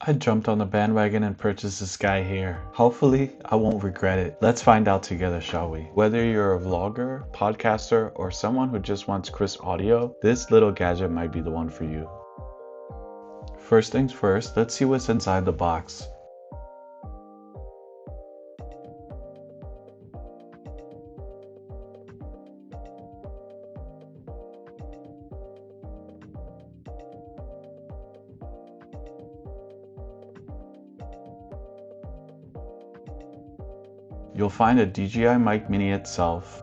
I jumped on the bandwagon and purchased this guy here. Hopefully, I won't regret it. Let's find out together, shall we? Whether you're a vlogger, podcaster, or someone who just wants crisp audio, this little gadget might be the one for you. First things first, let's see what's inside the box. You'll find a DJI Mic Mini itself,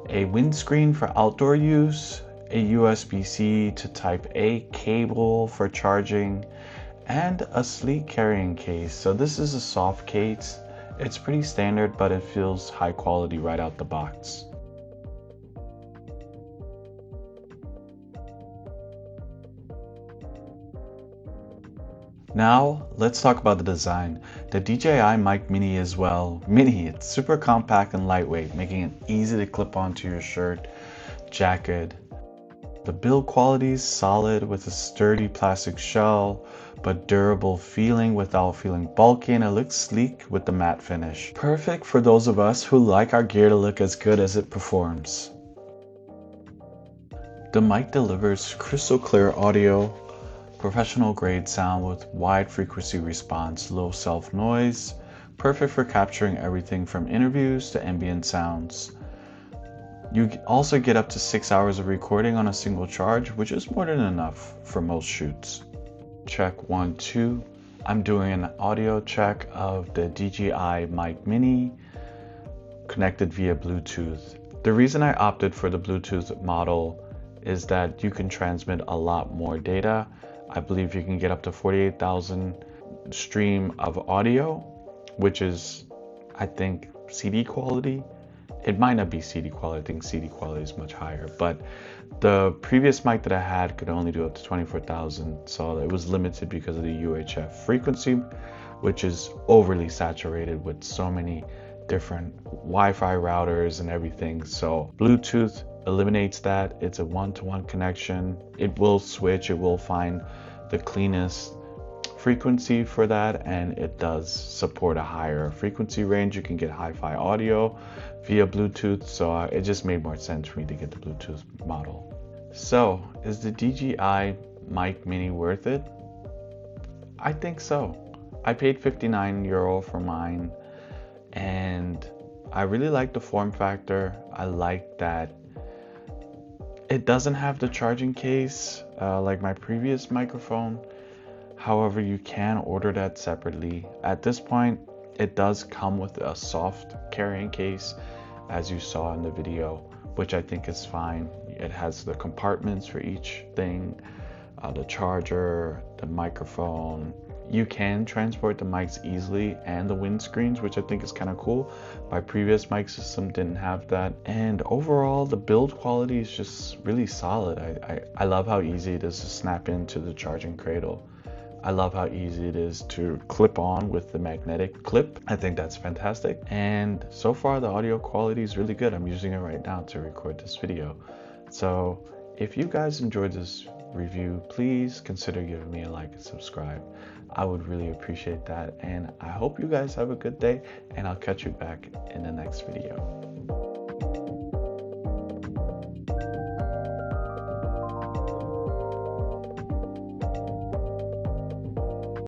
a windscreen for outdoor use, a USB-C to Type-A cable for charging, and a sleek carrying case. So this is a soft case. It's pretty standard, but it feels high quality right out the box. Now, let's talk about the design. The DJI Mic Mini is, well, mini. It's super compact and lightweight, making it easy to clip onto your shirt, jacket. The build quality is solid with a sturdy plastic shell, but durable feeling without feeling bulky, and it looks sleek with the matte finish. Perfect for those of us who like our gear to look as good as it performs. The mic delivers crystal clear audio, professional grade sound with wide frequency response, low self noise, perfect for capturing everything from interviews to ambient sounds. You also get up to 6 hours of recording on a single charge, which is more than enough for most shoots. Check 1, 2. I'm doing an audio check of the DJI Mic Mini connected via Bluetooth. The reason I opted for the Bluetooth model is that you can transmit a lot more data. I believe you can get up to 48,000 stream of audio, which is, I think, CD quality. It might not be CD quality. I think CD quality is much higher, but the previous mic that I had could only do up to 24,000, so it was limited because of the UHF frequency, which is overly saturated with so many different Wi-Fi routers and everything. So Bluetooth eliminates that. It's a one-to-one connection. It will switch, it will find the cleanest frequency for that, and it does support a higher frequency range. You can get hi-fi audio via Bluetooth, so it just made more sense for me to get the Bluetooth model. So is the DJI Mic Mini worth it? I think so. I paid €59 for mine, and I really like the form factor. I like that it doesn't have the charging case like my previous microphone. However, you can order that separately. At this point, it does come with a soft carrying case, as you saw in the video, which I think is fine. It has the compartments for each thing, the charger, the microphone. You can transport the mics easily and the windscreens, which I think is kind of cool. My previous mic system didn't have that. And overall, the build quality is just really solid. I love how easy it is to snap into the charging cradle. I love how easy it is to clip on with the magnetic clip. I think that's fantastic. And so far the audio quality is really good. I'm using it right now to record this video. So if you guys enjoyed this review, please consider giving me a like and subscribe. I would really appreciate that. And I hope you guys have a good day, and I'll catch you back in the next video.